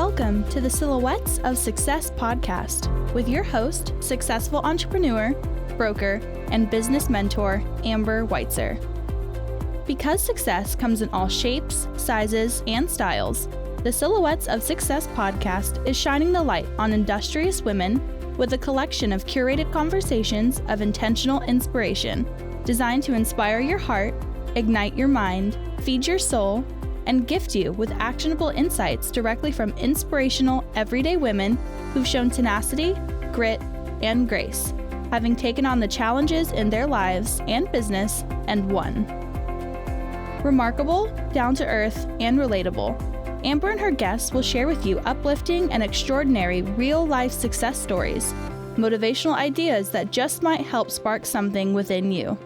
Welcome to the Silhouettes of Success podcast with your host, successful entrepreneur, broker, and business mentor, Amber Weitzer. Because success comes in all shapes, sizes, and styles, the Silhouettes of Success podcast is shining the light on industrious women with a collection of curated conversations of intentional inspiration designed to inspire your heart, ignite your mind, feed your soul, and gift you with actionable insights directly from inspirational, everyday women who've shown tenacity, grit, and grace, having taken on the challenges in their lives and business and won. Remarkable, down-to-earth, and relatable, Amber and her guests will share with you uplifting and extraordinary real-life success stories, motivational ideas that just might help spark something within you.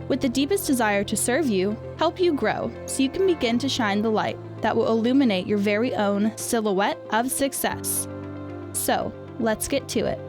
With the deepest desire to serve you, help you grow so you can begin to shine the light that will illuminate your very own silhouette of success. So, let's get to it.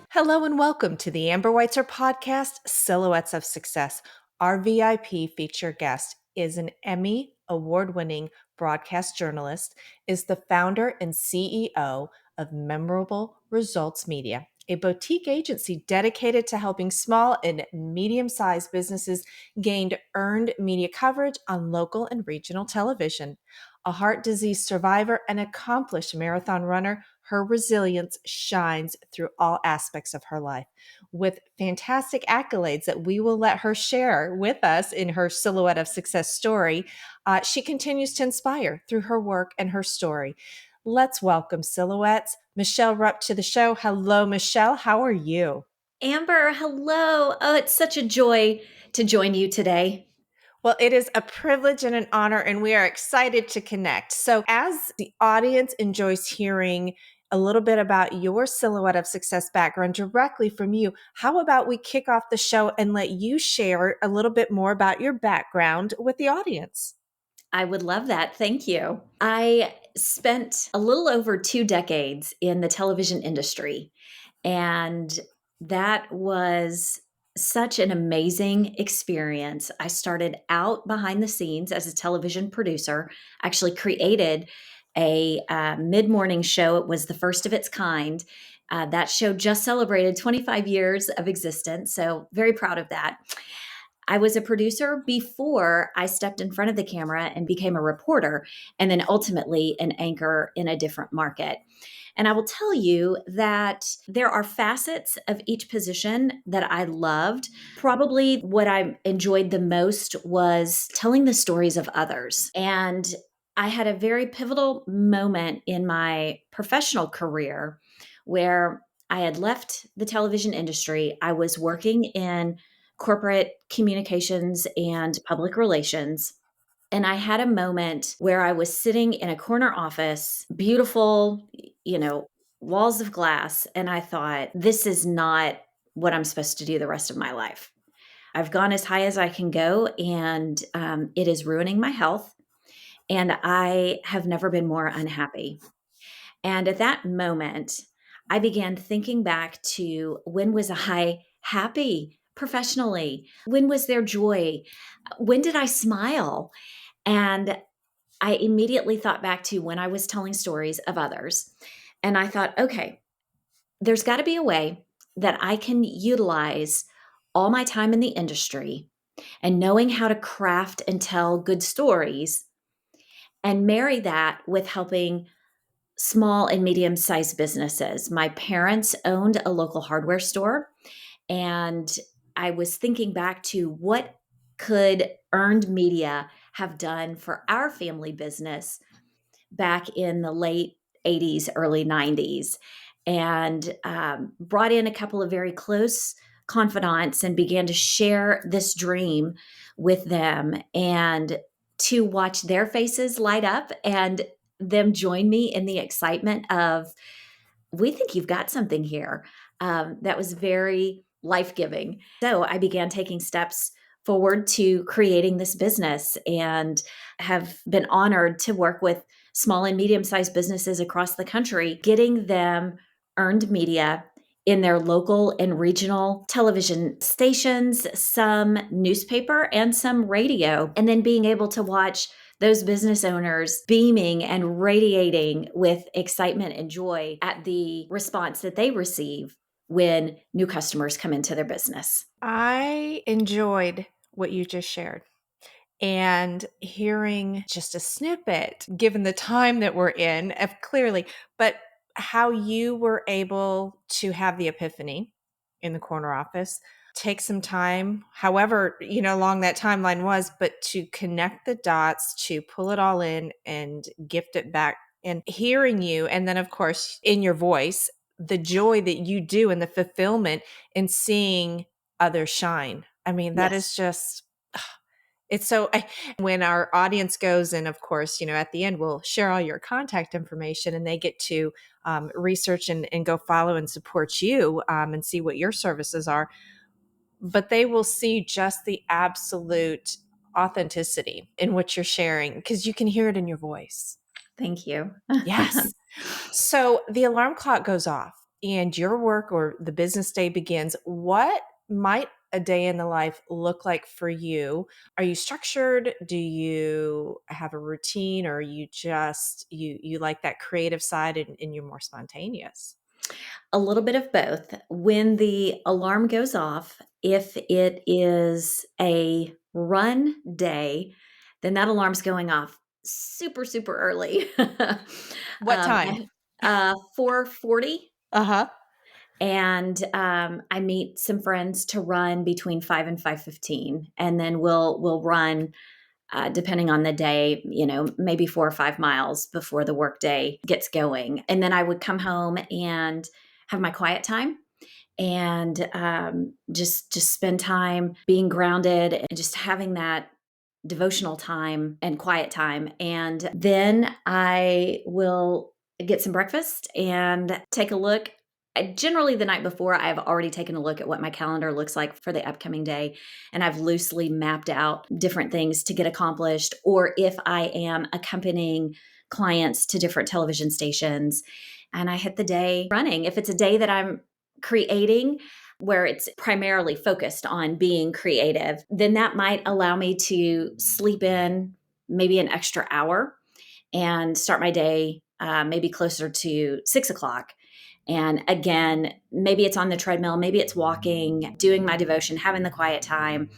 Hello and welcome to the Amber Weitzer podcast, Silhouettes of Success. Our VIP feature guest is an Emmy Award-winning broadcast journalist, is the founder and CEO of Memorable Results Media, a boutique agency dedicated to helping small and medium-sized businesses gain earned media coverage on local and regional television. A heart disease survivor and accomplished marathon runner, her resilience shines through all aspects of her life. With fantastic accolades that we will let her share with us in her Silhouette of Success story, she continues to inspire through her work and her story. Let's welcome Silhouettes, Michelle Rupp to the show. Hello, Michelle. How are you? Amber, hello. Oh, it's such a joy to join you today. Well, it is a privilege and an honor, and we are excited to connect. So as the audience enjoys hearing a little bit about your Silhouette of Success background directly from you, how about we kick off the show and let you share a little bit more about your background with the audience? I would love that. Thank you. I spent a little over 2 decades in the television industry, and that was such an amazing experience. I started out behind the scenes as a television producer, actually created a mid-morning show. It was the first of its kind. That show just celebrated 25 years of existence, so very proud of that. I was a producer before I stepped in front of the camera and became a reporter, and then ultimately an anchor in a different market. And I will tell you that there are facets of each position that I loved. Probably what I enjoyed the most was telling the stories of others. And I had a very pivotal moment in my professional career where I had left the television industry. I was working in corporate communications and public relations. And I had a moment where I was sitting in a corner office, beautiful, walls of glass. And I thought, this is not what I'm supposed to do the rest of my life. I've gone as high as I can go, and it is ruining my health. And I have never been more unhappy. And at that moment, I began thinking back to when was I happy professionally? When was there joy? When did I smile? And I immediately thought back to when I was telling stories of others. And I thought, okay, there's got to be a way that I can utilize all my time in the industry and knowing how to craft and tell good stories and marry that with helping small and medium-sized businesses. My parents owned a local hardware store, and I was thinking back to what could earned media have done for our family business back in the late 80s, early 90s, and brought in a couple of very close confidants and began to share this dream with them and to watch their faces light up and them join me in the excitement of, we think you've got something here. That was very life-giving. So I began taking steps forward to creating this business and have been honored to work with small and medium-sized businesses across the country, getting them earned media in their local and regional television stations, some newspaper and some radio, and then being able to watch those business owners beaming and radiating with excitement and joy at the response that they receive when new customers come into their business. I enjoyed what you just shared and hearing just a snippet, given the time that we're in, of clearly, but how you were able to have the epiphany in the corner office, take some time, however, long that timeline was, but to connect the dots, to pull it all in and gift it back. And hearing you, and then, of course, in your voice, the joy that you do and the fulfillment in seeing others shine. I mean, that is Yes. just, it's so, when our audience goes, and of course, at the end, we'll share all your contact information and they get to research and go follow and support you and see what your services are. But they will see just the absolute authenticity in what you're sharing because you can hear it in your voice. Thank you. Yes. So the alarm clock goes off and your work or the business day begins. What might a day in the life look like for you? Are you structured? Do you have a routine, or you just you like that creative side and you're more spontaneous? A little bit of both. When the alarm goes off, if it is a run day, then that alarm's going off super, super early. What time? 4:40, Uh-huh. and I meet some friends to run between 5 and 5:15, and then we'll run, depending on the day, maybe 4 or 5 miles before the workday gets going. And then I would come home and have my quiet time and just spend time being grounded and just having that devotional time and quiet time. And then I will get some breakfast and take a look. Generally, the night before, I've already taken a look at what my calendar looks like for the upcoming day. And I've loosely mapped out different things to get accomplished, or if I am accompanying clients to different television stations. And I hit the day running. If it's a day that I'm creating, where it's primarily focused on being creative, then that might allow me to sleep in maybe an extra hour and start my day maybe closer to 6 o'clock. And again, maybe it's on the treadmill, maybe it's walking, doing my devotion, having the quiet time,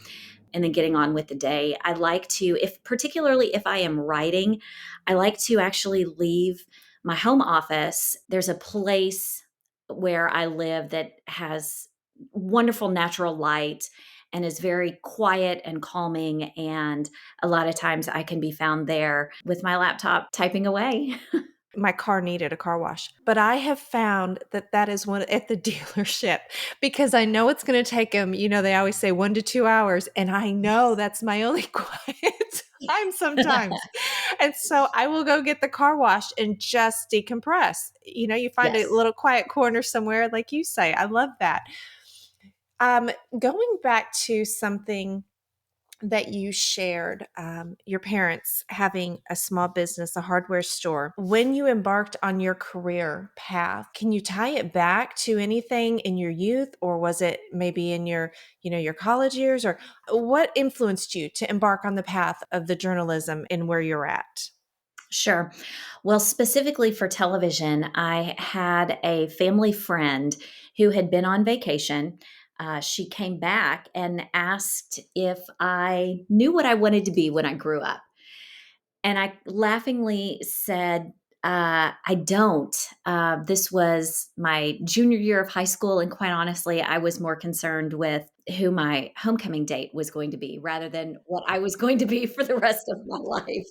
and then getting on with the day. I like to, particularly if I am writing, I like to actually leave my home office. There's a place where I live that has wonderful natural light and is very quiet and calming. And a lot of times I can be found there with my laptop typing away. My car needed a car wash, but I have found that is one at the dealership because I know it's going to take them, they always say 1 to 2 hours. And I know that's my only quiet time sometimes. And so I will go get the car wash and just decompress. You find a Yes. little quiet corner somewhere, like you say. I love that. Going back to something that you shared, your parents having a small business, a hardware store. When you embarked on your career path, can you tie it back to anything in your youth, or was it maybe in your college years, or what influenced you to embark on the path of the journalism and where you're at? Sure. Well, specifically for television, I had a family friend who had been on vacation. She came back and asked if I knew what I wanted to be when I grew up. And I laughingly said, I don't. This was my junior year of high school. And quite honestly, I was more concerned with who my homecoming date was going to be rather than what I was going to be for the rest of my life.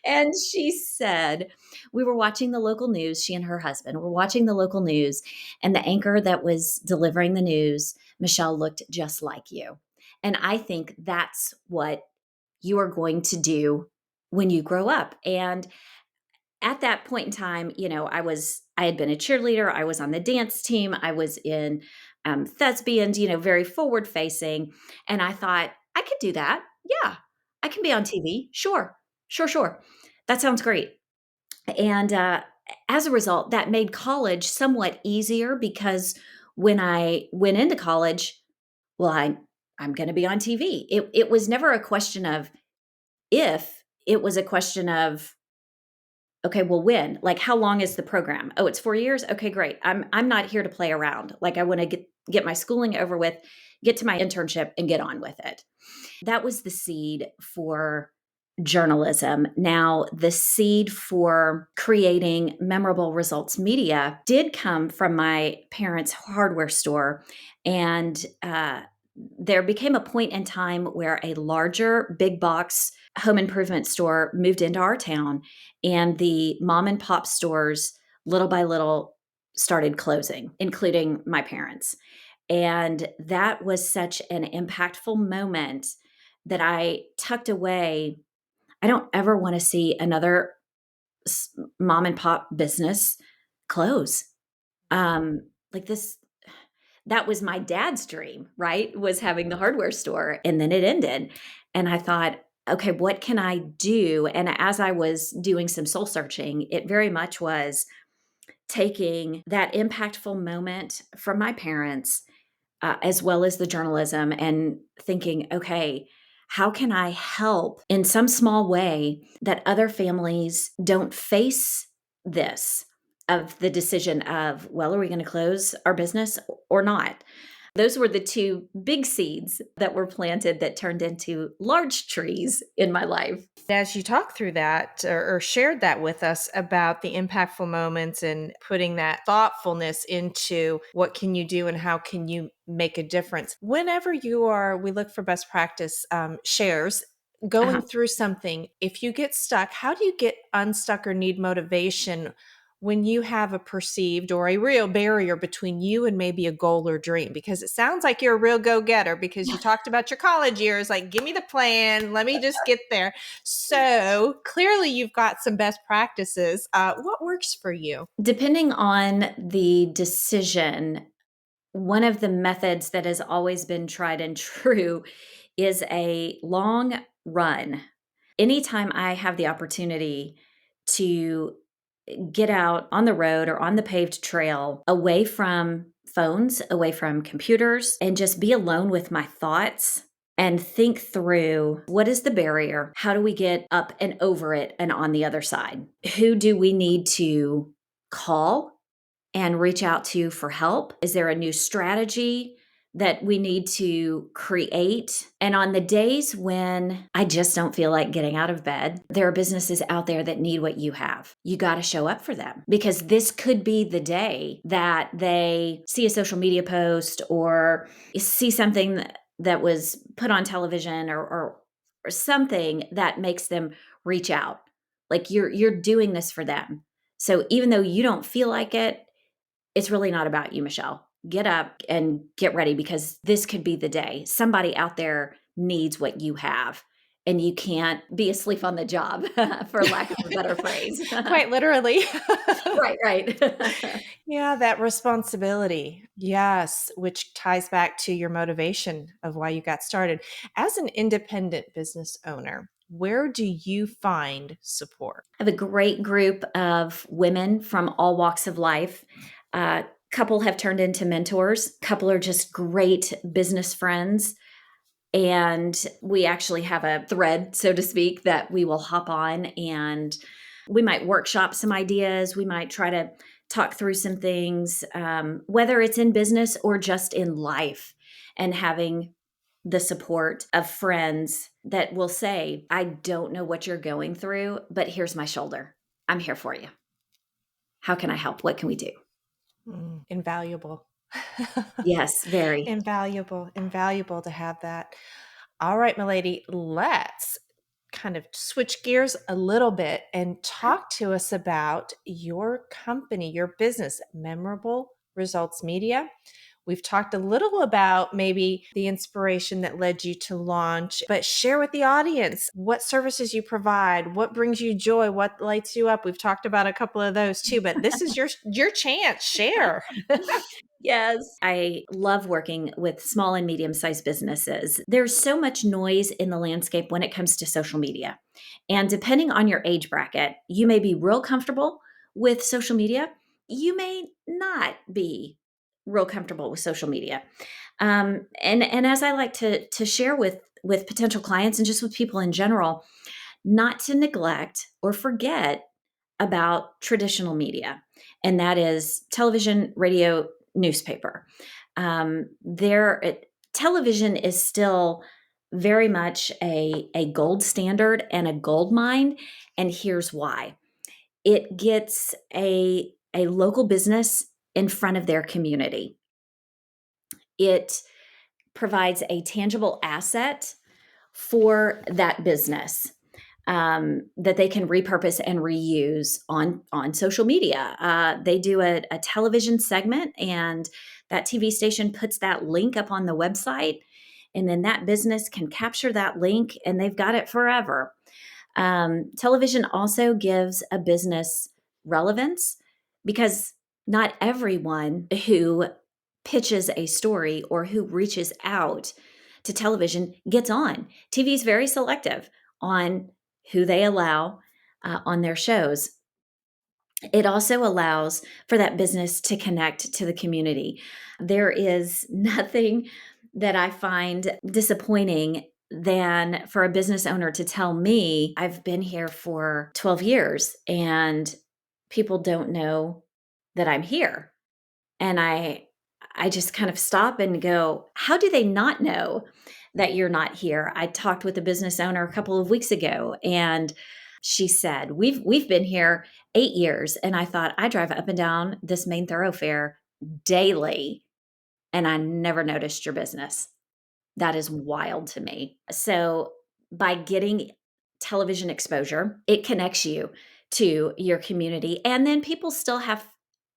And she said, we were watching the local news, she and her husband were watching the local news, and the anchor that was delivering the news, Michelle, looked just like you. And I think that's what you are going to do when you grow up. And at that point in time, I had been a cheerleader, I was on the dance team, I was in thespians, very forward facing. And I thought, I could do that. Yeah, I can be on TV. Sure, sure, sure. That sounds great. And as a result, that made college somewhat easier because when I went into college, well, I'm going to be on TV. It was never a question of if, it was a question of, okay, well, when? Like, how long is the program? Oh, it's 4 years? Okay, great. I'm not here to play around. Like, I want to get my schooling over with, get to my internship and get on with it. That was the seed for journalism. Now, the seed for creating memorable results media did come from my parents' hardware store. And there became a point in time where a larger big box home improvement store moved into our town, and the mom and pop stores, little by little, started closing, including my parents. And that was such an impactful moment that I tucked away. I don't ever want to see another mom and pop business close. Like this, that was my dad's dream, right? Was having the hardware store, and then it ended. And I thought, okay, what can I do? And as I was doing some soul searching, it very much was taking that impactful moment from my parents, as well as the journalism, and thinking, okay, how can I help in some small way that other families don't face this, of the decision of, well, are we going to close our business or not? Those were the two big seeds that were planted that turned into large trees in my life. As you talk through that or shared that with us about the impactful moments and putting that thoughtfulness into what can you do and how can you make a difference. Whenever we look for best practice shares, going through something, if you get stuck, how do you get unstuck or need motivation when you have a perceived or a real barrier between you and maybe a goal or dream? Because it sounds like you're a real go-getter, because you talked about your college years, like, give me the plan, let me just get there. So clearly you've got some best practices. What works for you? Depending on the decision, one of the methods that has always been tried and true is a long run. Anytime I have the opportunity to get out on the road or on the paved trail, away from phones, away from computers, and just be alone with my thoughts and think through, what is the barrier? How do we get up and over it and on the other side? Who do we need to call and reach out to for help? Is there a new strategy that we need to create? And on the days when I just don't feel like getting out of bed, there are businesses out there that need what you have. You got to show up for them, because this could be the day that they see a social media post or see something that was put on television or something that makes them reach out. Like, you're doing this for them. So even though you don't feel like it, it's really not about you, Michelle. Get up and get ready, because this could be the day. Somebody out there needs what you have, and you can't be asleep on the job, for lack of a better phrase. Quite literally. Right. Yeah, that responsibility. Yes, which ties back to your motivation of why you got started. As an independent business owner, where do you find support? I have a great group of women from all walks of life. Couple have turned into mentors. Couple are just great business friends. And we actually have a thread, so to speak, that we will hop on, and we might workshop some ideas. We might try to talk through some things, whether it's in business or just in life, and having the support of friends that will say, I don't know what you're going through, but here's my shoulder. I'm here for you. How can I help? What can we do? Invaluable. Yes, very. Invaluable to have that. All right, my lady, let's kind of switch gears a little bit and talk to us about your company, your business, Memorable Results Media. We've talked a little about maybe the inspiration that led you to launch, but share with the audience what services you provide, what brings you joy, what lights you up. We've talked about a couple of those too, but this is your chance. Share. Yes. I love working with small and medium-sized businesses. There's so much noise in the landscape when it comes to social media. And depending on your age bracket, you may be real comfortable with social media. You may not be real comfortable with social media. And as I like to share with potential clients and just with people in general, not to neglect or forget about traditional media, and that is television, radio, newspaper. Television is still very much a gold standard and a gold mine, and here's why. It gets a local business in front of their community. It provides a tangible asset for that business that they can repurpose and reuse on social media. They do a television segment, and that TV station puts that link up on the website, and then that business can capture that link, and they've got it forever. Television also gives a business relevance because not everyone who pitches a story or who reaches out to television gets on. TV is very selective on who they allow on their shows. It also allows for that business to connect to the community. There is nothing that I find disappointing than for a business owner to tell me, I've been here for 12 years and people don't know that I'm here. And I just kind of stop and go, how do they not know that you're not here? I talked with a business owner a couple of weeks ago, and she said, we've been here 8 years. And I thought, I drive up and down this main thoroughfare daily, and I never noticed your business. That is wild to me. So by getting television exposure, it connects you to your community. And then people still have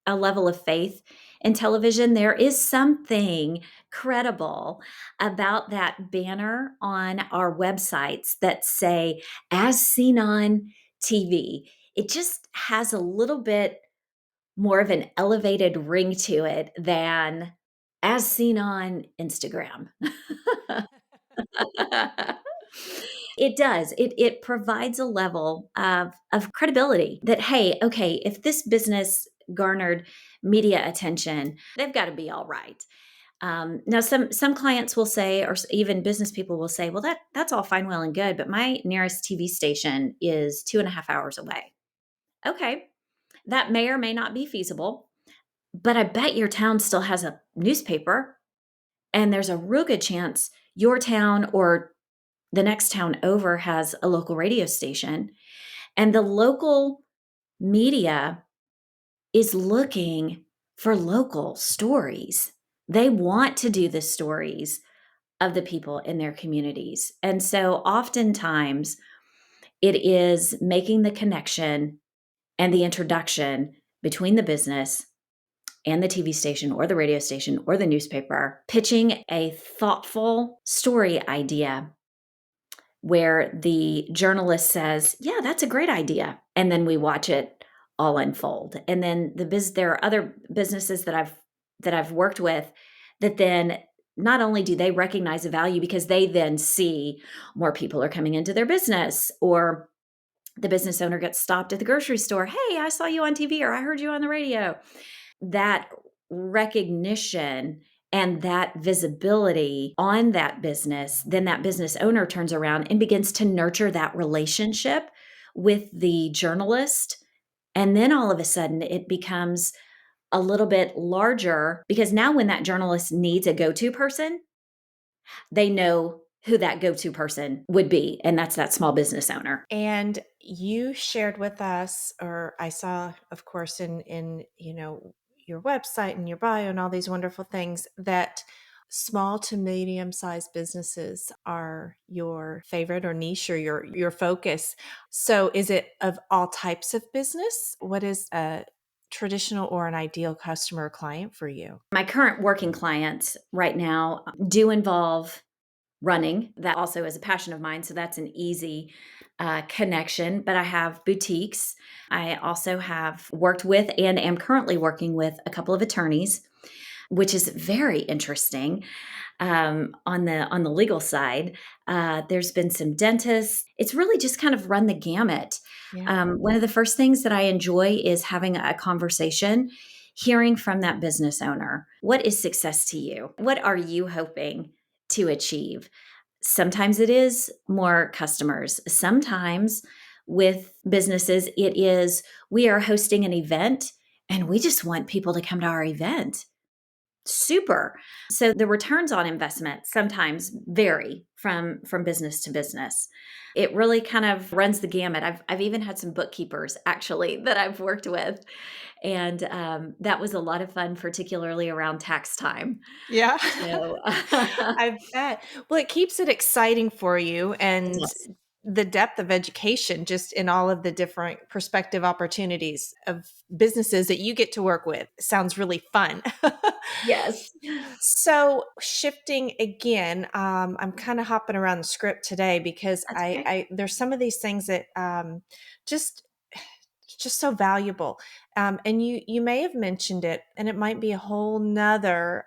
a level of faith in television. There is something credible about that banner on our websites that say, as seen on TV. It just has a little bit more of an elevated ring to it than as seen on Instagram. It does. It provides a level of credibility that, hey, okay, if this business garnered media attention, they've got to be all right. Now, some clients will say, or even business people will say, well, that's all fine, well, and good, but my nearest TV station is 2.5 hours away. Okay, that may or may not be feasible, but I bet your town still has a newspaper, and there's a real good chance your town or the next town over has a local radio station, and the local media is looking for local stories. They want to do the stories of the people in their communities. And so oftentimes it is making the connection and the introduction between the business and the TV station or the radio station or the newspaper, pitching a thoughtful story idea where the journalist says, yeah, that's a great idea. And then we watch it all unfold. And then there are other businesses that I've worked with that then not only do they recognize the value because they then see more people are coming into their business, or the business owner gets stopped at the grocery store. Hey, I saw you on TV, or I heard you on the radio. That recognition and that visibility on that business, then that business owner turns around and begins to nurture that relationship with the journalist. And then all of a sudden it becomes a little bit larger, because now when that journalist needs a go-to person, they know who that go-to person would be. And that's that small business owner. And you shared with us, or I saw, of course, in your website and your bio and all these wonderful things, that small to medium-sized businesses are your favorite or niche or your focus. So is it of all types of business? What is a traditional or an ideal customer or client for you? My current working clients right now do involve running. That also is a passion of mine. So that's an easy connection. But I have boutiques. I also have worked with and am currently working with a couple of attorneys, which is very interesting. On the legal side, there's been some dentists. It's really just kind of run the gamut. Yeah. One of the first things that I enjoy is having a conversation, hearing from that business owner. What is success to you? What are you hoping to achieve? Sometimes it is more customers. Sometimes with businesses, it is we are hosting an event and we just want people to come to our event. Super. So the returns on investment sometimes vary from business to business. It really kind of runs the gamut. I've even had some bookkeepers actually that I've worked with, and that was a lot of fun, particularly around tax time. Yeah. So I bet. Well, it keeps it exciting for you, it and does. the depth of education just in all of the different perspective opportunities of businesses that you get to work with sounds really fun. Yes, So shifting again, I'm kind of hopping around the script today because that's I, okay. I there's some of these things that just just so valuable. And you may have mentioned it, and it might be a whole nother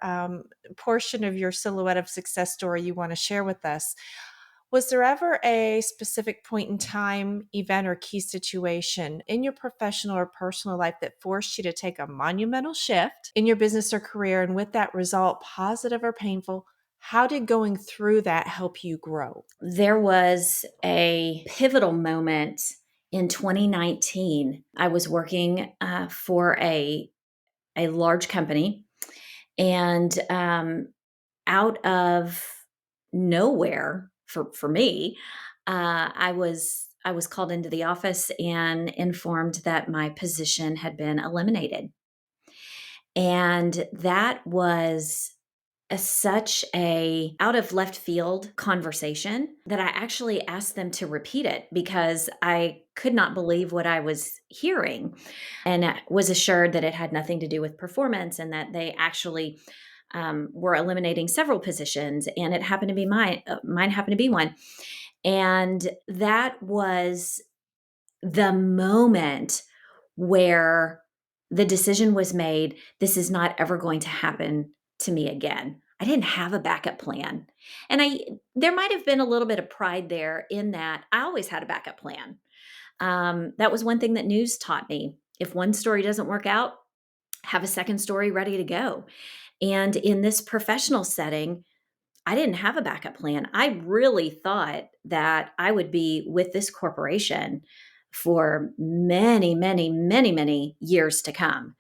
portion of your silhouette of success story you want to share with us. Was there ever a specific point in time, event, or key situation in your professional or personal life that forced you to take a monumental shift in your business or career? And with that result, positive or painful, how did going through that help you grow? There was a pivotal moment in 2019. I was working for a large company, and out of nowhere for me, I was called into the office and informed that my position had been eliminated, and that was such a out of left field conversation that I actually asked them to repeat it because I could not believe what I was hearing, and I was assured that it had nothing to do with performance and that they actually were eliminating several positions, and it happened to be mine. Mine happened to be one, and that was the moment where the decision was made, this is not ever going to happen to me again. I didn't have a backup plan. And there might have been a little bit of pride there in that I always had a backup plan. That was one thing that news taught me. If one story doesn't work out, have a second story ready to go. And in this professional setting, I didn't have a backup plan. I really thought that I would be with this corporation for many, many, many, many years to come.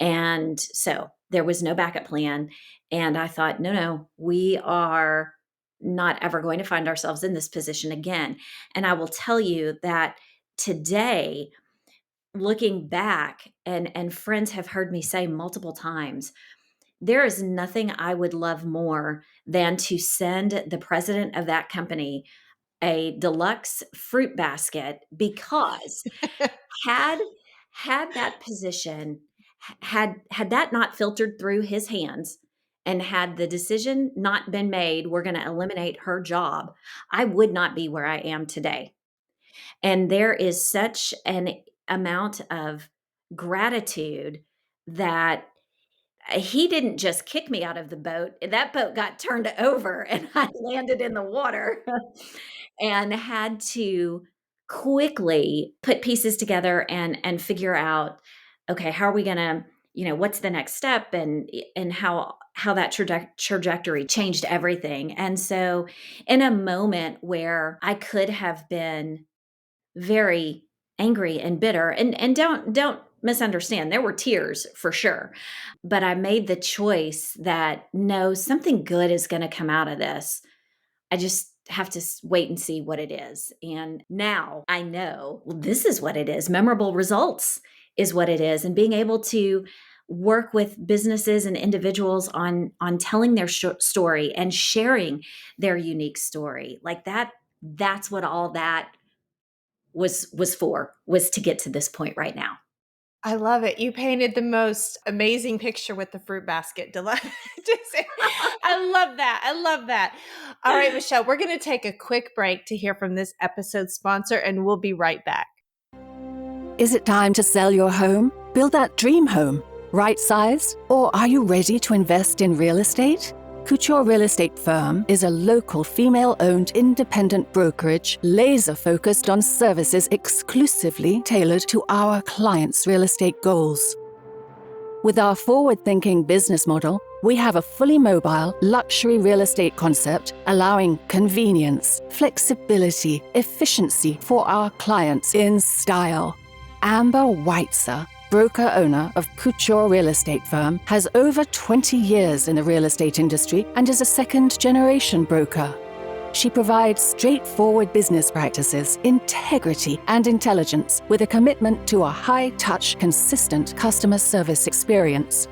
And so there was no backup plan. And I thought, no, no, we are not ever going to find ourselves in this position again. And I will tell you that today, looking back, and friends have heard me say multiple times, there is nothing I would love more than to send the president of that company a deluxe fruit basket because had had that position had that not filtered through his hands and had the decision not been made, we're going to eliminate her job, I would not be where I am today. And there is such an amount of gratitude that he didn't just kick me out of the boat. That boat got turned over and I landed in the water and had to quickly put pieces together and figure out, okay, how are we going to, what's the next step, and how that trajectory changed everything. And so in a moment where I could have been very angry and bitter, and don't misunderstand, there were tears for sure, but I made the choice that no, something good is going to come out of this. I just have to wait and see what it is. And now I know, well, this is what it is. Memorable results is what it is. And being able to work with businesses and individuals on telling their story and sharing their unique story, like that's what all that was to get to this point right now. I love it. You painted the most amazing picture with the fruit basket. I love that. I love that. All right, Michelle, we're going to take a quick break to hear from this episode's sponsor, and we'll be right back. Is it time to sell your home? Build that dream home? Right sized? Or are you ready to invest in real estate? Couture Real Estate Firm is a local female-owned independent brokerage laser-focused on services exclusively tailored to our clients' real estate goals. With our forward-thinking business model, We have a fully mobile, luxury real estate concept allowing convenience, flexibility, efficiency for our clients in style. Amber Weitzer, broker-owner of Couture Real Estate Firm, has over 20 years in the real estate industry and is a second-generation broker. She provides straightforward business practices, integrity, and intelligence with a commitment to a high-touch, consistent customer service experience.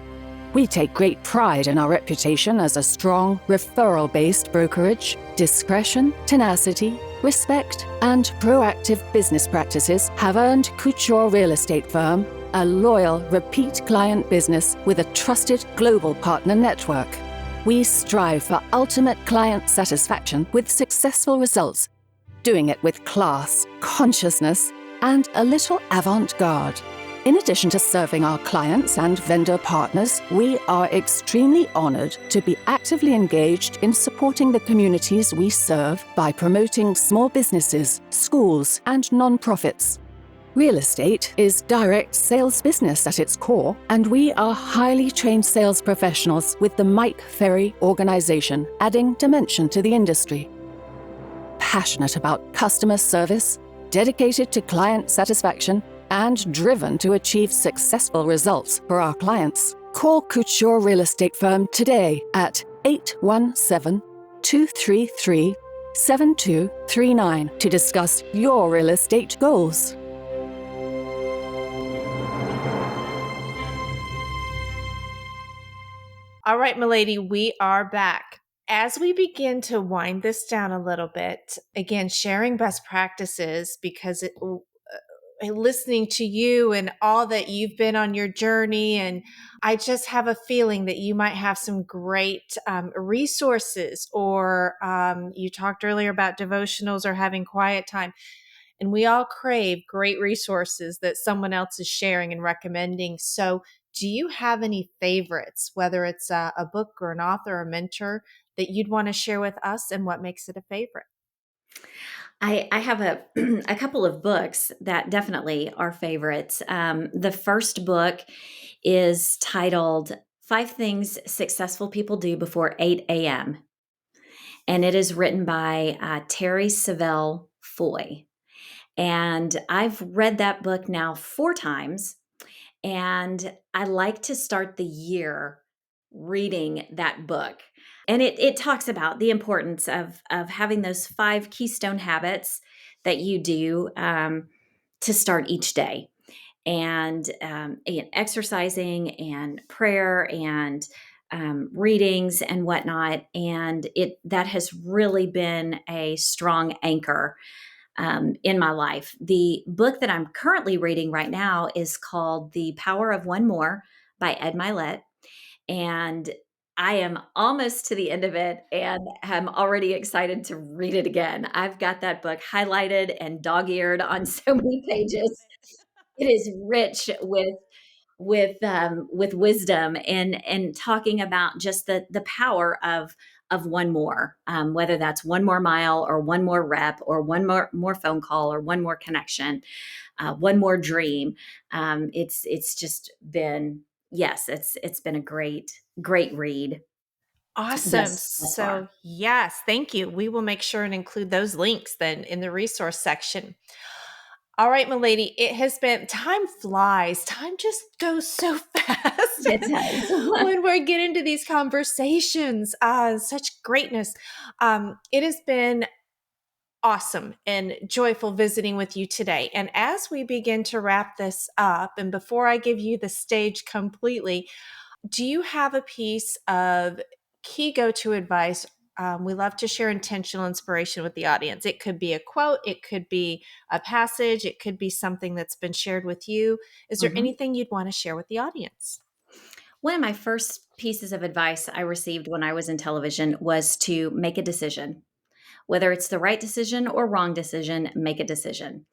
We take great pride in our reputation as a strong, referral-based brokerage. Discretion, tenacity, respect, and proactive business practices have earned Couture Real Estate Firm a loyal, repeat client business with a trusted global partner network. We strive for ultimate client satisfaction with successful results, doing it with class, consciousness, and a little avant-garde. In addition to serving our clients and vendor partners, we are extremely honored to be actively engaged in supporting the communities we serve by promoting small businesses, schools, and nonprofits. Real estate is direct sales business at its core, and we are highly trained sales professionals with the Mike Ferry organization adding dimension to the industry. Passionate about customer service, dedicated to client satisfaction, and driven to achieve successful results for our clients. Call Couture Real Estate Firm today at 817-233-7239 to discuss your real estate goals. All right, milady, we are back. As we begin to wind this down a little bit, again, sharing best practices, because listening to you and all that you've been on your journey, and I just have a feeling that you might have some great resources, or you talked earlier about devotionals or having quiet time. And we all crave great resources that someone else is sharing and recommending. So do you have any favorites, whether it's a book or an author or mentor, that you'd want to share with us, and what makes it a favorite? I have a couple of books that definitely are favorites. The first book is titled 5 Things Successful People Do Before 8 a.m. And it is written by Terry Savelle Foy. And I've read that book now 4 times. And I like to start the year reading that book. And it talks about the importance of having those 5 keystone habits that you do to start each day. And exercising and prayer and readings and whatnot. And that has really been a strong anchor in my life. The book that I'm currently reading right now is called The Power of One More by Ed Milet. And I am almost to the end of it, and I'm already excited to read it again. I've got that book highlighted and dog-eared on so many pages. It is rich with wisdom and talking about just the power of one more, whether that's one more mile or one more rep or one more phone call or one more connection, one more dream. It's just been, yes, it's been a great read. Awesome. Thus So far. yes, thank you. We will make sure and include those links then in the resource section. All right, milady, it has been, time flies. Time just goes so fast It does. when we get into these conversations. Such greatness. It has been awesome and joyful visiting with you today. And as we begin to wrap this up, and before I give you the stage completely, do you have a piece of key go-to advice? We love to share intentional inspiration with the audience. It could be a quote, it could be a passage, it could be something that's been shared with you. Is there Mhm. anything you'd want to share with the audience? One of my first pieces of advice I received when I was in television was to make a decision. Whether it's the right decision or wrong decision, make a decision.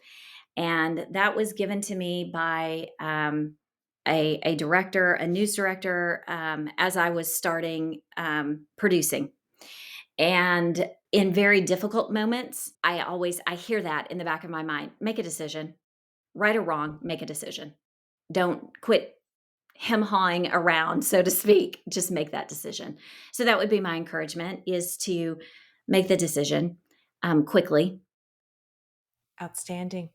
And that was given to me by a director, a news director, as I was starting producing. And in very difficult moments, I hear that in the back of my mind. Make a decision. Right or wrong, make a decision. Don't quit hem-hawing around, so to speak. Just make that decision. So that would be my encouragement, is to make the decision quickly. Outstanding.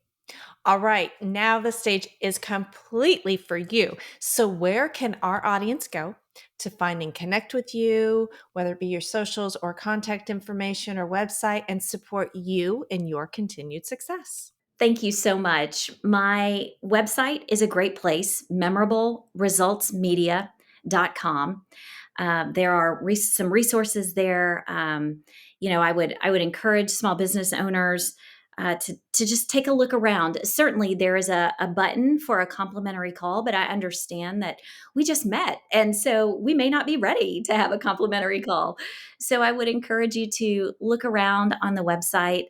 All right, now the stage is completely for you. So, where can our audience go to find and connect with you, whether it be your socials or contact information or website, and support you in your continued success? Thank you so much. My website is a great place, memorableresultsmedia.com. There are some resources there. I would encourage small business owners to just take a look around. Certainly, there is a button for a complimentary call, but I understand that we just met, and so we may not be ready to have a complimentary call. So I would encourage you to look around on the website.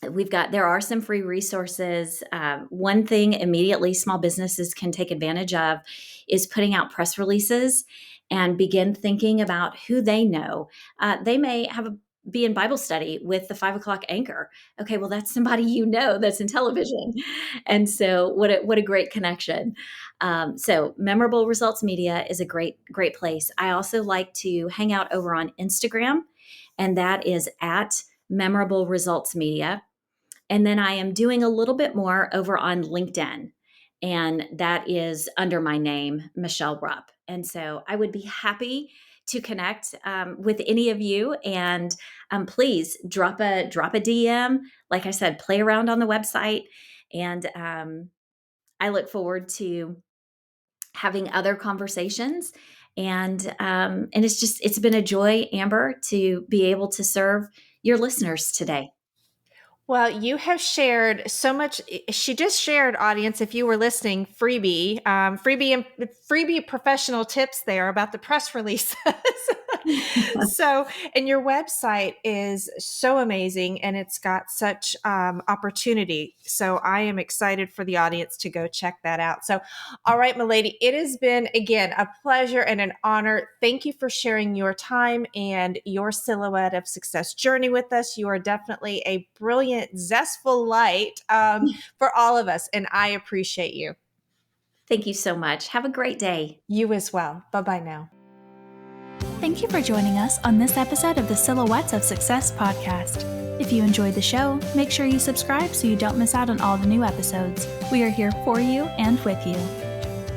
There are some free resources. One thing immediately small businesses can take advantage of is putting out press releases and begin thinking about who they know. They may be in Bible study with the 5 o'clock anchor. Okay, well, that's somebody that's in television. And so what a great connection. So Memorable Results Media is a great place. I also like to hang out over on Instagram, and that is at Memorable Results Media. And then I am doing a little bit more over on LinkedIn, and that is under my name, Michelle Rupp. And so I would be happy to connect with any of you. And please drop a DM. Like I said, play around on the website. And I look forward to having other conversations. And it's been a joy, Amber, to be able to serve your listeners today. Well, you have shared so much. She just shared, audience, if you were listening, freebie professional tips there about the press releases. So, and your website is so amazing, and it's got such opportunity. So I am excited for the audience to go check that out. So, all right, my lady, it has been, again, a pleasure and an honor. Thank you for sharing your time and your Silhouette of Success journey with us. You are definitely a brilliant, zestful light for all of us, and I appreciate you. Thank you so much. Have a great day. You as well. Bye-bye now. Thank you for joining us on this episode of the Silhouettes of Success podcast. If you enjoyed the show, make sure you subscribe so you don't miss out on all the new episodes. We are here for you and with you.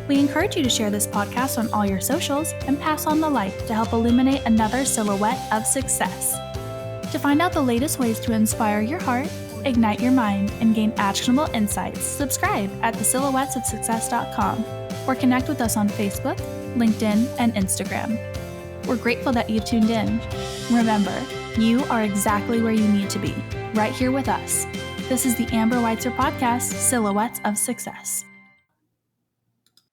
We encourage you to share this podcast on all your socials and pass on the light to help illuminate another silhouette of success. To find out the latest ways to inspire your heart, ignite your mind, and gain actionable insights, subscribe at thesilhouettesofsuccess.com or connect with us on Facebook, LinkedIn, and Instagram. We're grateful that you tuned in. Remember, you are exactly where you need to be, right here with us. This is the Amber Weitzer podcast, Silhouettes of Success.